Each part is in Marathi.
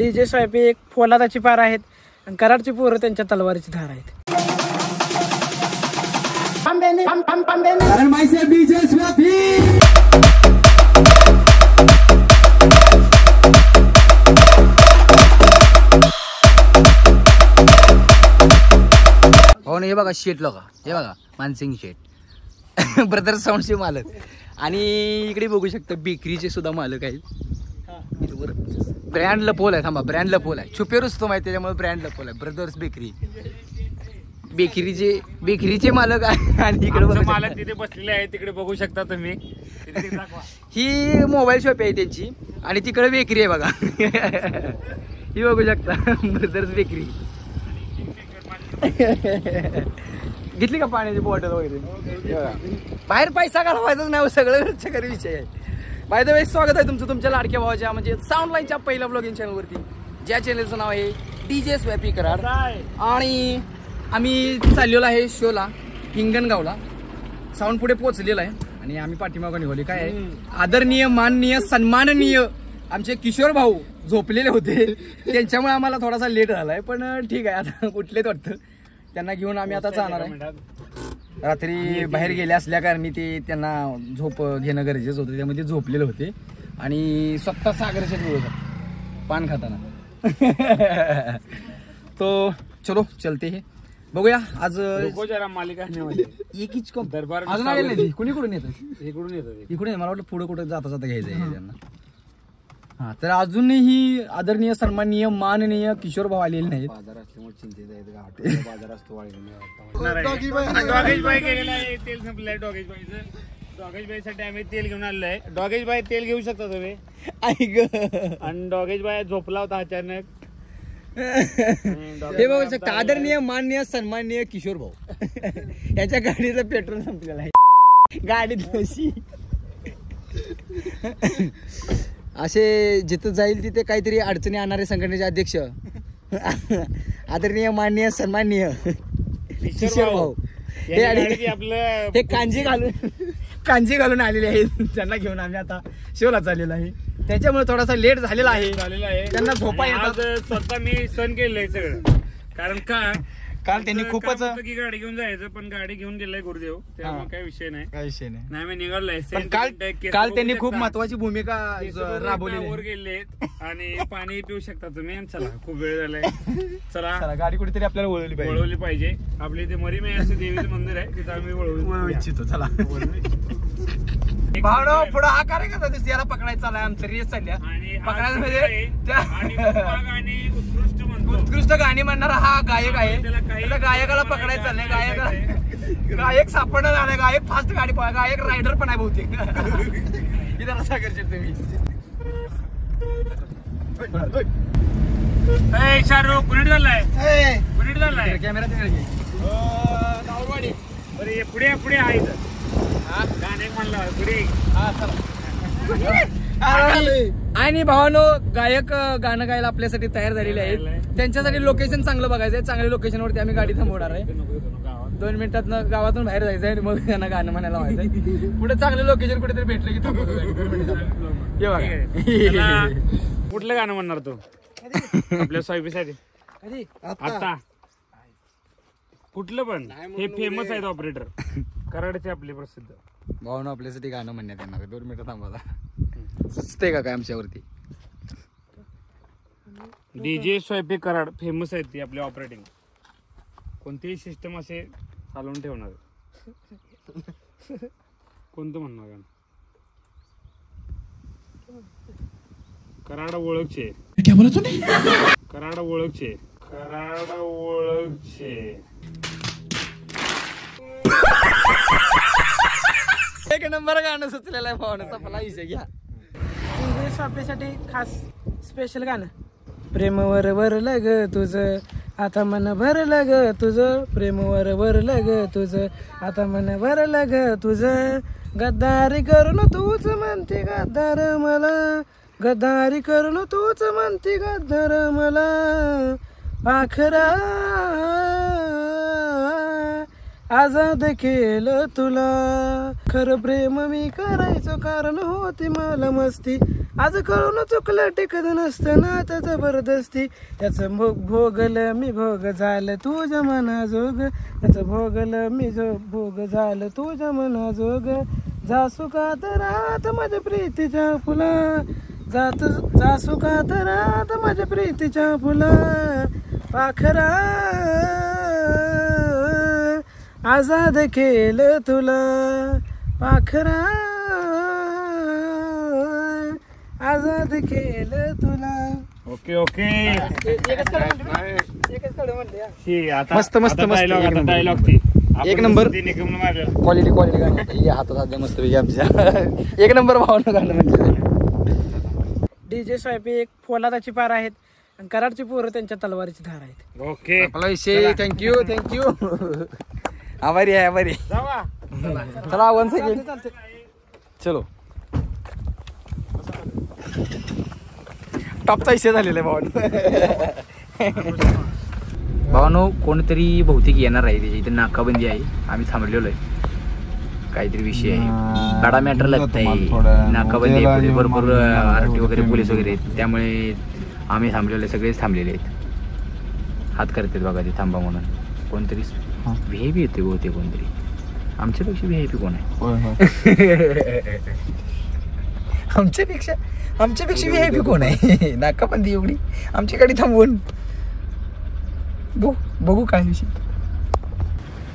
डीजे स्वायपी एक पोलादाची पार आहेत आणि कराडची पोरं त्यांच्या तलवारीची धार आहेत. डीजे स्वायपी हो ना, हे बघा शेट लोक, हे बघा मानसिंग शेट ब्रदर साऊंडचे मालक. आणि इकडे बघू शकता बेकरीचे सुद्धा मालक आहेत. ब्रँड लपोल आहे, थांबा ब्रँड लपोल आहे, छुपे रुस्तो माहिती त्याच्यामुळे ब्रँड लपोल आहे. ब्रदर्स बेकरी, बेकरीचे मालक आहे. आणि इकडे मालक तिथे बसलेले आहे, तिकडे बघू शकता तुम्ही. ही मोबाईल शॉप आहे त्यांची आणि तिकडे बेकरी आहे बघा. ही बघू शकता ब्रदर्स बेकरी. घेतली का पाण्याची बॉटल वगैरे? बाहेर पैसा घालवायचाच नाही, सगळं घरच्या घरी विषय आहे. बाय द वे, स्वागत आहे तुमचं तुमच्या लाडक्या भावाच्या म्हणजे साऊंड लाईनच्या पहिल्या ब्लॉगिंग चॅनलवरती, ज्या चॅनलचं नाव आहे डीजे स्वायपी कराड. आणि आम्ही चाललेलो आहे शोला हिंगणगावला. साऊंड पुढे पोहोचलेला आहे आणि आम्ही पाठीमागं निघाली. काय आहे, आदरणीय माननीय सन्माननीय आमचे किशोर भाऊ झोपलेले होते, त्यांच्यामुळे आम्हाला थोडासा लेट झालाय. पण ठीक आहे, आता उठलेत वाटतं. त्यांना घेऊन आम्ही आता जाणार आहे. रात्री बाहेर गेले असल्या कारणी ते त्यांना झोप घेणं गरजेचं होतं, त्यामध्ये झोपलेले होते. आणि स्वतः सागरचे डोळे पान खाताना तो चलो चलते हे बघूया. आज मालिका एकीच दरबार अजून आलेलं नाही. कुणीकडून येतं? इकडून येतो, इकडून. मला वाटलं पुढे कुठं जाता जाता घ्यायचं आहे त्यांना. हा, तर अजूनही आदरणीय सन्माननीय माननीय किशोर भाऊ आलेले नाहीत. बाजार असल्यामुळे चिंतेत आहेत. बाजार असतो डॉगेश बाई गेलेला आहे, तेल संपलंय डॉगेश बाईचं. डॉगेश बाईसाठी आम्ही तेल घेऊन आलेलो आहे. डॉगेश बाई तेल घेऊ शकता तुम्ही. आणि डॉगेश बाई झोपला होता अचानक. हे बघू शकता आदरणीय माननीय सन्माननीय किशोर भाऊ याच्या गाडीचं पेट्रोल संपलेलं आहे. गाडीत असे जिथं जाईल तिथे काहीतरी अडचणी आणणारे संघटनेचे अध्यक्ष आदरणीय माननीय सन्माननीय किशोर भाऊ हे कांजी घालून आलेले आहेत. त्यांना घेऊन आम्ही आता शिवला चाललेलो आहे. त्याच्यामुळे थोडासा लेट झालेला आहे. त्यांना झोपा येतात. स्वतः मी सण केलंय सगळं. कारण का काल त्यांनी खूपच गाडी घेऊन जायचं, पण गाडी घेऊन गेलाय गुरुदेव, त्यामुळे काही विषय नाही. मी निघालोय. काल त्यांनी खूप महत्वाची भूमिका राबवली. गेले आणि पाणी पिऊ शकता तुम्ही. चला, खूप वेळ झालाय. चला गाडी कुठेतरी आपल्याला वळवली पाहिजे. आपल्या इथे मरीमाई असं देवीचं मंदिर आहे, तिथं आम्ही वळवू इच्छितो. चला भावना पुढे हा कार्यक्रम दिसते, याला पकडायचा चाललाय. आमचं रेस चालल्या पकडायला म्हणजे उत्कृष्ट गाणी म्हणणारा हा गायक आहे. गायकाला पकडायचं चाललंय. गायक सापडणार झालाय. गायक फास्ट गाडी गायक रायडर पण आहे बहुतेक. इथं रसा करशील तुम्ही. शाहरुख कुणीट झालाय कॅमेरा पुढे पुढे आहे गाणे म्हणलं पुढे. आणि भावानो, गायक गाणं गायला आपल्यासाठी तयार झालेले आहेत. त्यांच्यासाठी लोकेशन चांगलं बघायचं आहे. चांगल्या लोकेशन वरती आम्ही गाडी थांबवणार आहे. 2 मिनिटात गावातून बाहेर जायचं आहे, मग त्यांना गाणं म्हणायला व्हायचंय. पुढे चांगलं लोकेशन कुठेतरी भेटलं की थांबवतो. कुठलं गाणं म्हणणार तू आपल्या स्वायपीसाठी? आता कुठलं पण हे फेमस आहेत ऑपरेटर कराडचे आपले प्रसिद्ध भावना. आपल्यासाठी गाणं म्हणण्यात येणार. 2 मिनिटं थांबवा. सुचते का काय आमच्यावरती? डीजे स्वायपी कराड फेमस आहेत ती आपले ऑपरेटिंग. कोणतेही सिस्टम असे चालवून ठेवणार. कोणतं म्हणणार गाणं? कराड ओळखचे. कराड ओळखचे. कराड ओळखचे. एक नंबर गाणं सुचलेलं आहे भावना. मला विषय घ्या. आपल्यासाठी खास स्पेशल गाणं. प्रेमवर वरलं ग तुझं आता मन भरलं ग तुझं. प्रेमवर वरलं ग तुझं आता मन भरलं ग तुझं. गद्दारी करून तूच म्हणते गद्दार मला. गद्दारी करून तूच म्हणते गद्दार मला. पाखरा आजाद केलं तुला. खरं प्रेम मी करायचो कारण होती मला मस्ती. आज कळून चुकलं टिकत नसतं ना त्या जबरदस्ती. त्याचं भोगलं मी भोग झालं तुझ्या मनाजोग. त्याचं भोगलं मी भोग झालं तुझ्या मनाजोग. जा सुखात राहत माझ्या प्रीतीच्या फुला. जा सुखात राहत माझ्या प्रीतीच्या फुला. पाखरा आजाद केलं तुला. पाखरा आजाद केलं तुला. Okay okay. एकच कडे म्हणले. मस्त, मस्त, मस्त. डायलॉग एक नंबर. क्वालिटी गाणं हातात सध्या मस्त पैकी आमच्या. एक नंबर भावना गाणं म्हणजे. डीजे स्वायपी एक पोलादाची पार आहेत आणि कराडची पोरं त्यांच्या तलवारीची धार आहेत. ओके. आपला विषय. थँक्यू. आभारी आहे. चला 1 सेकंड. चलो. टॉपचा विषय झालेला आहे भावानो. कोणतरी बहुतेक येणार आहे. त्याच्या इथे नाकाबंदी आहे. आम्ही थांबलेलो आहे. काहीतरी विषय आहे. गाडा मॅटर लागत आहे. नाकाबंदी आहे. भरपूर आरटी वगैरे पोलीस वगैरे आहेत. त्यामुळे आम्ही थांबलेलो आहे. सगळेच थांबलेले आहेत. हात करतात बघा ते थांबा म्हणून. कोणतरी व्हीआयपी येते बहुतेक. कोणतरी आमच्यापेक्षा व्हीआयपी कोण आहे? आमच्यापेक्षा व्हीआयपी कोण आहे? नाकाबंदी एवढी आमची गाडी थांबवून. बघू काय विषय.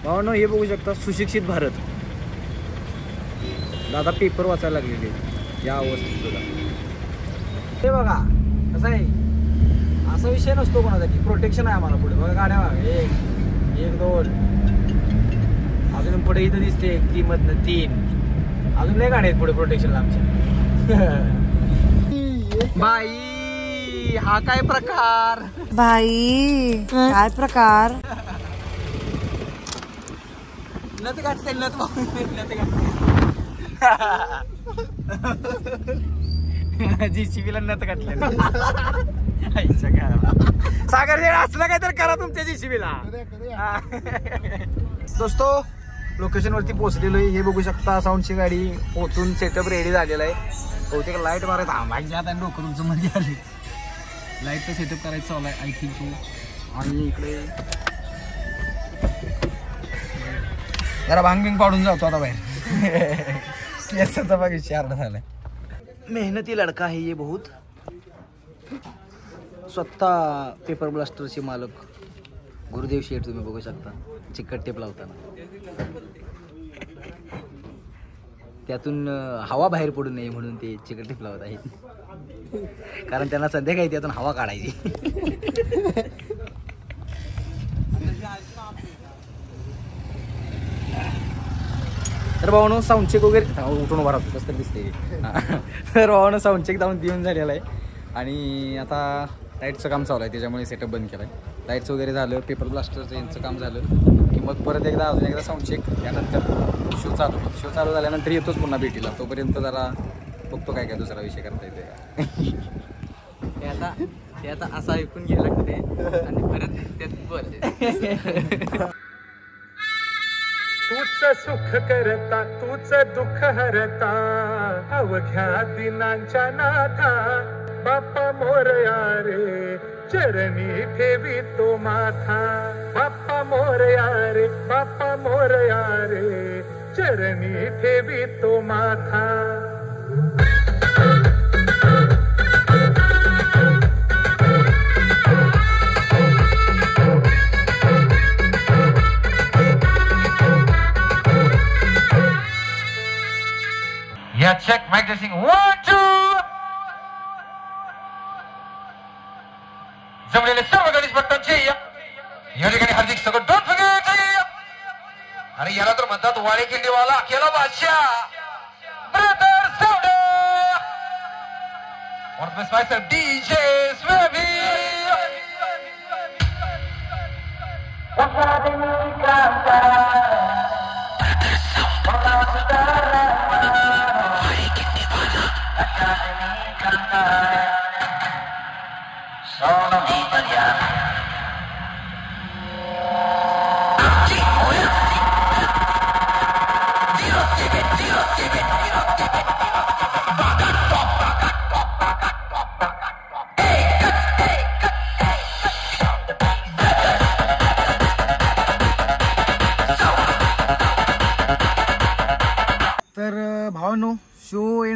भावनो हे बघू शकता. सुशिक्षित भारत. दादा पेपर वाचायला लागलेले या अवस्थेत सुद्धा. हे बघा कसं आहे. असा विषय नसतो कोणासाठी. प्रोटेक्शन आहे आम्हाला पुढे. बघा गाड्या बघा. 1 2 अजून पुढे इथं दिसते 3 मधनं 3 अजून लय गाड्या आहेत पुढे प्रोटेक्शनला आमच्या. बाई हा काय प्रकार. बाई काय प्रकार. नत गाठते नत जीसीबीला नत गाठले. सागर असलं काय तर करा तुमच्या जीसीबीला. दोस्तो लोकेशन वरती पोहोचलेलो आहे. हे बघू शकता. साऊंडची गाडी पोहोचून सेटअप रेडी झालेला आहे. बहुतेक लाईट मारायचं थांबायच्या आता डोकं तुमचं मध्ये आली. लाईटचा सेटअप करायचं चालू आहे आय थिंक सो. आणि इकडे जरा भांग पाडून जातो आता बाहेर. केसाचा बघ चार्ड झालाय. मेहनती लडका आहे ये बहुत. स्वतः पेपर ब्लास्टरचे मालक गुरुदेव शेठ तुम्ही बघू शकता. चिकट टेप लावताना त्यातून हवा बाहेर पडू नये म्हणून ते चिकट टेप लावत आहेत. कारण त्यांना संध्याकाळी त्यातून हवा काढायची. तर भावानं साऊंड चेक वगैरे उठून उभा राहतो कसं दिसते. तर भावानं साऊंड चेक जाऊन देऊन झालेला आहे. आणि आता लाईटचं काम चालू आहे. त्याच्यामुळे सेटअप बंद केला आहे. लाईट्स वगैरे झालं. पेपर ब्लास्टरचं यांचं काम झालं की मग परत अजून एकदा साऊंड चेक. त्यानंतर शो चालू झाल्यानंतर येतोच पुन्हा भेटीला. तोपर्यंत जरा बघतो काय दुसरा विषय करता येते का. ते आता असं ऐकून घ्यायला लागते आणि परत त्यात बोलते. तूच सुख करता तूच दुःख हरता अवघ्या दिनांच्या नाथा. बाप्पा मोरया रे चरणी ठेवी तो माथा. बाप्पा मोरया रे बाप्पा मोरया रे चरणी ठेवी तो माथा. Yeah, check mic testing 1 2. जमलेले सर्व गणेश भट्टांचे या ठिकाणी हार्दिक स्वागत. Don't forget. अरे याला तर म्हणतात वाळे किंडीवाला अकेला बादशाह ब्रदर सावडे. One of the spicer DJ स्वेबी.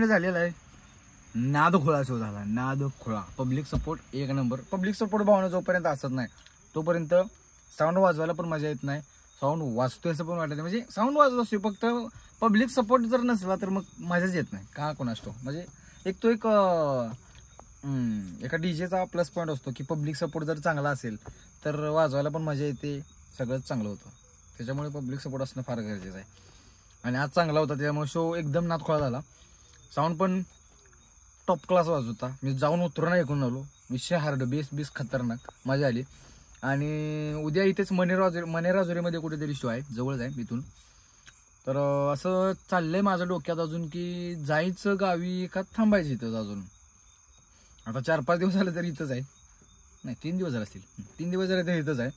झालेला आहे नाद खोळा शो झाला. नाद खोळा. पब्लिक सपोर्ट एक नंबर. पब्लिक सपोर्ट भावना जोपर्यंत असत नाही तोपर्यंत साऊंड वाजवायला पण मजा येत नाही. साऊंड वाजतोय असं पण वाटत नाही. म्हणजे साऊंड वाजत असतो फक्त पब्लिक सपोर्ट जर नसला तर मग मजाच येत नाही का कोणास तो. म्हणजे एक तो एका डीजेचा प्लस पॉईंट असतो की पब्लिक सपोर्ट जर चांगला असेल तर वाजवायला पण मजा येते. सगळंच चांगलं होतं. त्याच्यामुळे पब्लिक सपोर्ट असणं फार गरजेचं आहे. आणि आज चांगला होता त्यामुळे शो एकदम नादखोळा झाला. साऊंड पण टॉप क्लास वाजत होता. मी जाऊन उतरून ऐकून आलो. विषय हार्ड बेस खतरनाक मजा आली. आणि उद्या इथेच मनेराजुरीमध्ये कुठेतरी शो आहे जवळच आहे इथून. तर असं चाललंय माझ्या डोक्यात अजून की जायचं गावी का थांबायचं इथंच अजून. आता 4-5 दिवस झाले तरी इथंच आहे. नाही 3 दिवस झाले असतील. 3 दिवस झाले तरी इथंच आहे.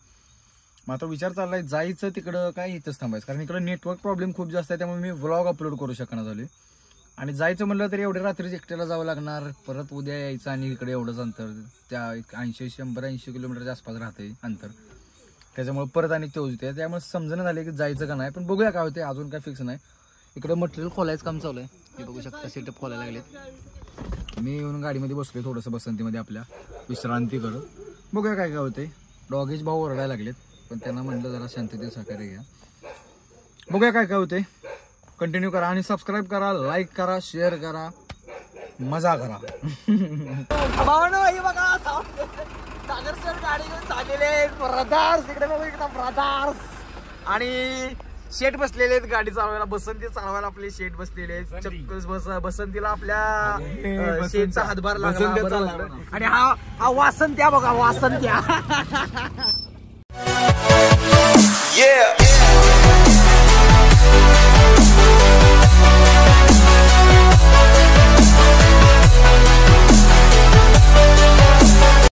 मात्र विचार चाललाय जायचं तिकडं काय इथंच थांबायचं. कारण इकडं नेटवर्क प्रॉब्लेम खूप जास्त आहे त्यामुळे मी व्लॉग अपलोड करू शकणार झाले. आणि जायचं म्हणलं तरी एवढ्या रात्रीच एकट्याला जावं लागणार. परत उद्या यायचं आणि इकडे एवढंच अंतर. त्या 180 किलोमीटरच्या आसपास राहते अंतर. त्याच्यामुळे परत आणि तेवढं होते. त्यामुळे समजणं झाले की जायचं का नाही. पण बघूया काय होते. अजून काय फिक्स नाही. इकडं मटेरियल खोलायचं काम चालू आहे. हे बघू शकता सेटअप खोलायला लागलेत. मी येऊन गाडीमध्ये बसलोय थोडंसं बसंतीमध्ये आपल्या विश्रांती करत. बघूया काय काय होते. डॉगेज भाऊ ओरडायला लागलेत पण त्यांना म्हटलं जरा शांततेत सहकार्य घ्या. बघूया काय काय होते. कंटिन्यू करा आणि सबस्क्राईब करा, लाईक करा, शेअर करा, मजा करा. बघा सागर सर गाडी घेऊन चाललेले ब्रदर्स. इकडे बघू इकडे ब्रदर्स. आणि शेट बसलेले आहेत गाडी चालवायला. बसंती चालवायला आपले शेट बसलेले आहेत. चक्क बसंतीला आपल्या शेटचा हातभार लागला. आणि हा वासंत्या बघा वासंत्या.